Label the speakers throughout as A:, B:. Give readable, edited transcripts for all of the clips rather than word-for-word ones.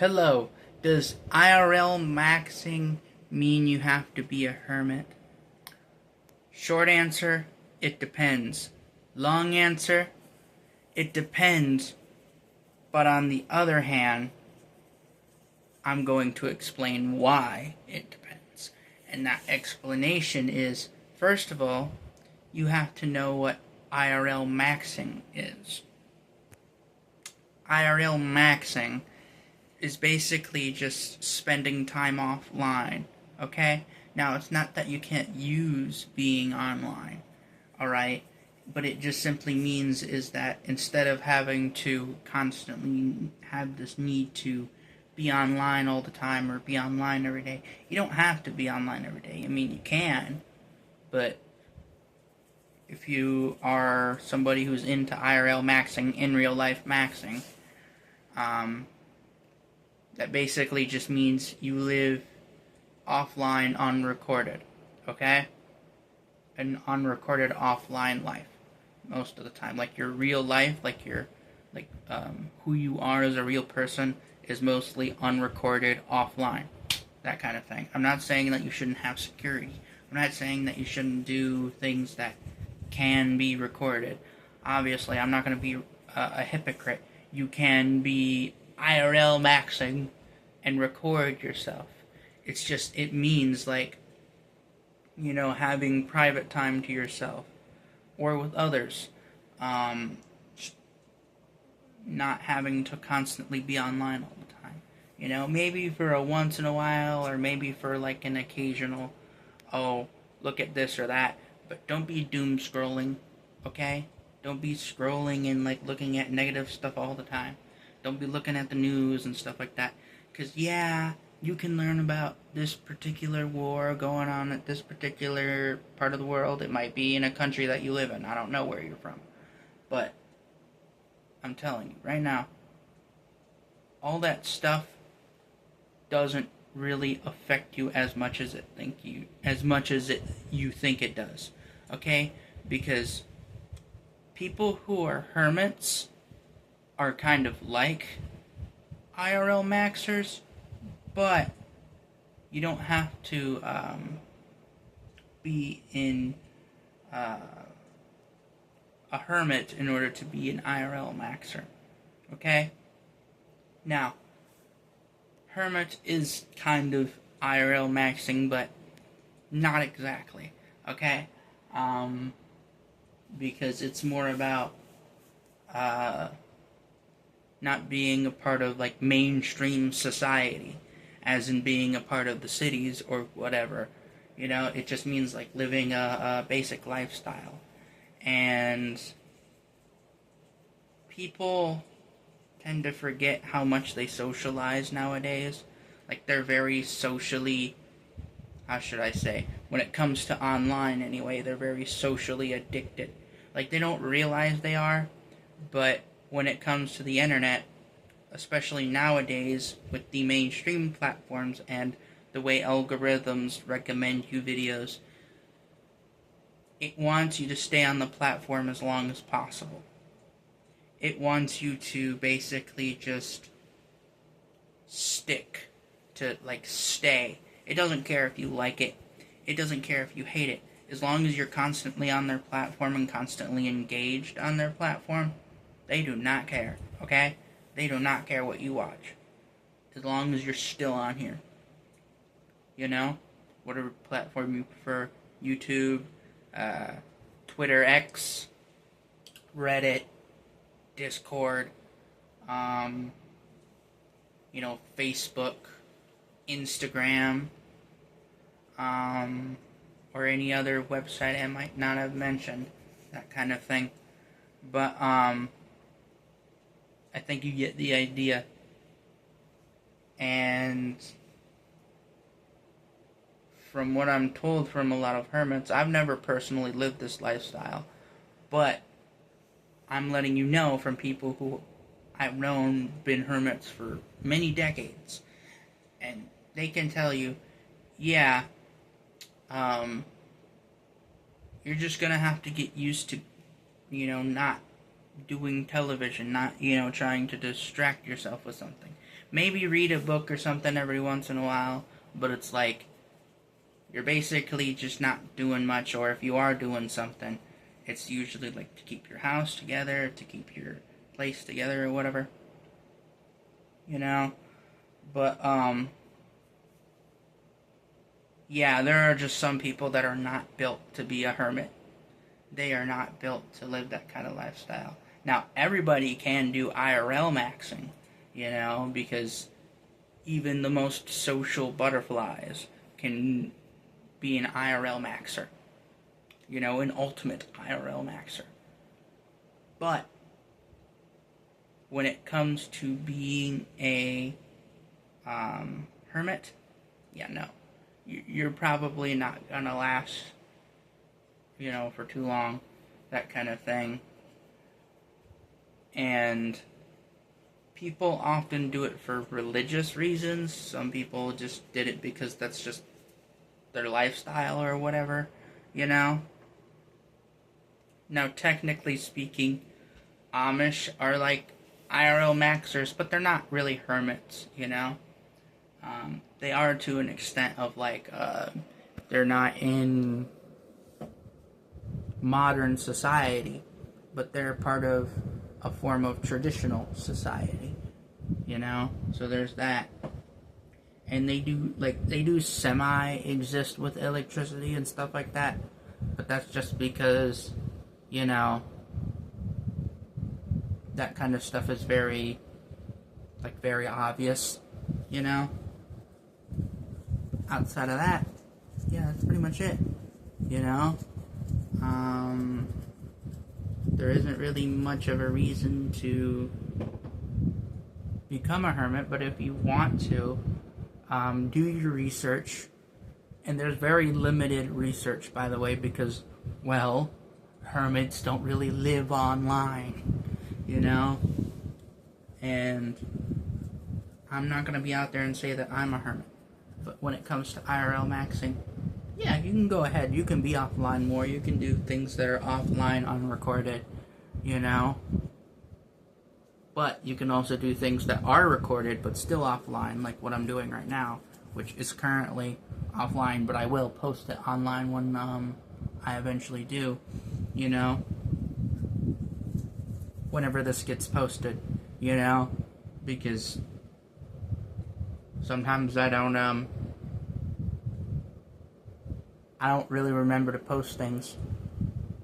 A: Hello, does IRL maxing mean you have to be a hermit? Short answer, it depends. Long answer, it depends. But on the other hand, I'm going to explain why it depends. And that explanation is, first of all, you have to know what IRL maxing is. IRL maxing is basically just spending time offline, okay? Now, it's not that you can't use being online, alright? But it just simply means is that instead of having to constantly have this need to be online all the time or be online every day, you don't have to be online every day. I mean, you can, but if you are somebody who's into IRL maxing, in real life maxing, that basically just means you live offline unrecorded, okay? An unrecorded offline life most of the time. Like your real life, who you are as a real person is mostly unrecorded offline. That kind of thing. I'm not saying that you shouldn't have security. I'm not saying that you shouldn't do things that can be recorded. Obviously, I'm not going to be a hypocrite. You can be IRL maxing and record yourself. It's just, it means having private time to yourself or with others. Not having to constantly be online all the time. Maybe for a once in a while or maybe for like an occasional, oh, look at this or that. But don't be doom scrolling, okay? Don't be scrolling and looking at negative stuff all the time. Don't be looking at the news and stuff like that. Because, yeah, you can learn about this particular war going on at this particular part of the world. It might be in a country that you live in. I don't know where you're from. But I'm telling you, right now, all that stuff doesn't really affect you as much as you think it does. Okay? Because people who are hermits are kind of like IRL maxers, but you don't have to be in a hermit in order to be an IRL maxer. Okay? Now, hermit is kind of IRL maxing, but not exactly. Okay? Because it's more about not being a part of mainstream society, as in being a part of the cities or whatever. It just means living a basic lifestyle. And people tend to forget how much they socialize nowadays. They're very socially, how should I say, when it comes to online anyway, they're very socially addicted. They don't realize they are, but when it comes to the internet, especially nowadays with the mainstream platforms and the way algorithms recommend you videos, it wants you to stay on the platform as long as possible. It wants you to basically just stick to, stay. It doesn't care if you like it. It doesn't care if you hate it. As long as you're constantly on their platform and constantly engaged on their platform, they do not care, okay? They do not care what you watch. As long as you're still on here. Whatever platform you prefer. YouTube, Twitter X, Reddit, Discord, Facebook, Instagram, or any other website I might not have mentioned, that kind of thing. But, I think you get the idea. And from what I'm told from a lot of hermits, I've never personally lived this lifestyle, but I'm letting you know from people who I've known been hermits for many decades, and they can tell you, yeah, you're just gonna have to get used to, not doing television, not, trying to distract yourself with something. maybe read a book or something every once in a while, but it's like you're basically just not doing much, or if you are doing something, it's usually like to keep your house together, to keep your place together or whatever. You know? But, yeah, there are just some people that are not built to be a hermit. They are not built to live that kind of lifestyle. Now, everybody can do IRL maxing, because even the most social butterflies can be an IRL maxer. An ultimate IRL maxer. But when it comes to being a hermit, yeah, no. You're probably not gonna last, for too long, that kind of thing. And people often do it for religious reasons. Some people just did it because that's just their lifestyle or whatever, Now, technically speaking, Amish are like IRL maxers, but they're not really hermits, They are to an extent of they're not in modern society, but they're part of a form of traditional society, So there's that. And they do semi-exist with electricity and stuff like that, but that's just because, that kind of stuff is very obvious, Outside of that, yeah, that's pretty much it, There isn't really much of a reason to become a hermit, but if you want to, do your research. And there's very limited research, by the way, because, well, hermits don't really live online, And I'm not going to be out there and say that I'm a hermit. But when it comes to IRL maxing, yeah, you can go ahead. You can be offline more. You can do things that are offline, unrecorded, But you can also do things that are recorded but still offline, like what I'm doing right now, which is currently offline, but I will post it online when I eventually do, Whenever this gets posted, Because sometimes I don't really remember to post things,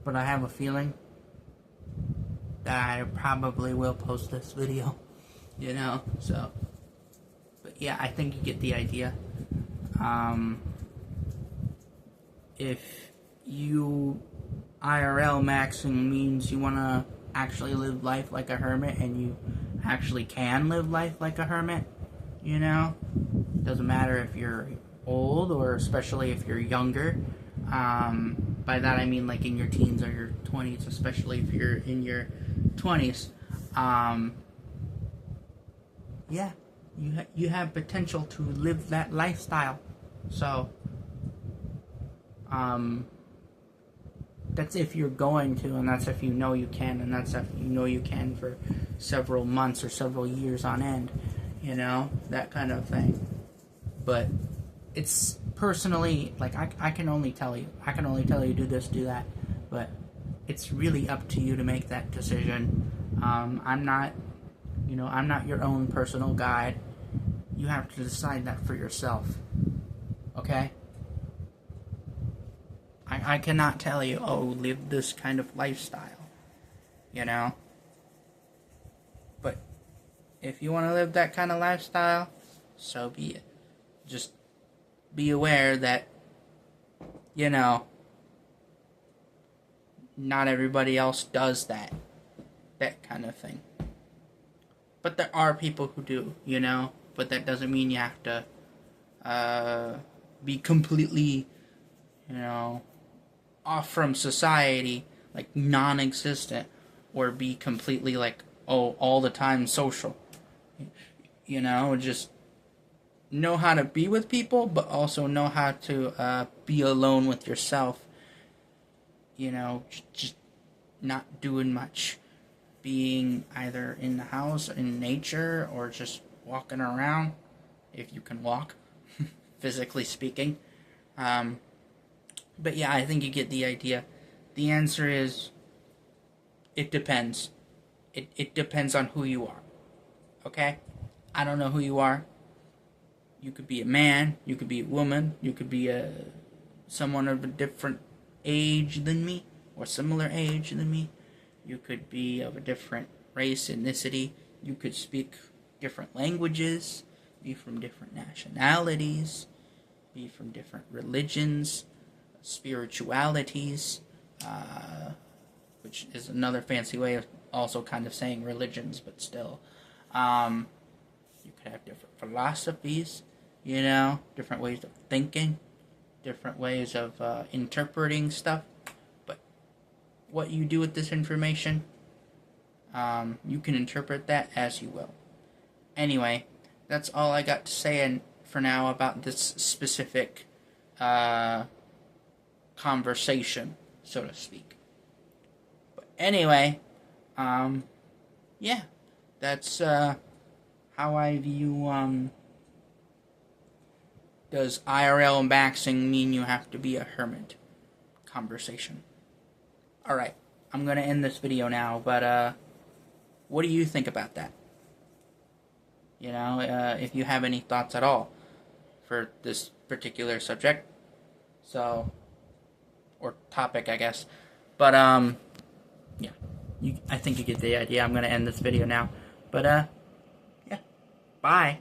A: but I have a feeling that I probably will post this video, So, but yeah, I think you get the idea. If you IRL maxing means you want to actually live life like a hermit, and you actually can live life like a hermit, doesn't matter if you're old or especially if you're younger. By that I mean like in your teens or your 20s, especially if you're in your 20s. Yeah, you have potential to live that lifestyle. So, that's if you're going to, and that's if you know you can, and that's if you know you can for several months or several years on end, that kind of thing. But it's personally, I can only tell you do this, do that, but it's really up to you to make that decision. I'm not your own personal guide. You have to decide that for yourself, okay? I cannot tell you, live this kind of lifestyle, But if you want to live that kind of lifestyle, so be it. Just be aware that, not everybody else does that kind of thing. But there are people who do, But that doesn't mean you have to be completely, off from society, like non-existent, or be completely all the time social. Just know how to be with people, but also know how to be alone with yourself. Just not doing much. Being either in the house, in nature, or just walking around, if you can walk, physically speaking. But yeah, I think you get the idea. The answer is, it depends. It depends on who you are. Okay? I don't know who you are. You could be a man, you could be a woman, you could be someone of a different age than me, or similar age than me. You could be of a different race, ethnicity. You could speak different languages, be from different nationalities, be from different religions, spiritualities, which is another fancy way of also kind of saying religions, but still. You could have different philosophies, different ways of thinking, different ways of interpreting stuff. But what you do with this information, you can interpret that as you will. Anyway, that's all I got to say for now about this specific conversation, so to speak. But anyway, yeah, that's how I view, does IRL Maxing mean you have to be a hermit conversation. Alright, I'm going to end this video now, but what do you think about that? If you have any thoughts at all for this particular subject, or topic, I guess. But, yeah, I think you get the idea. I'm going to end this video now. But, yeah, bye.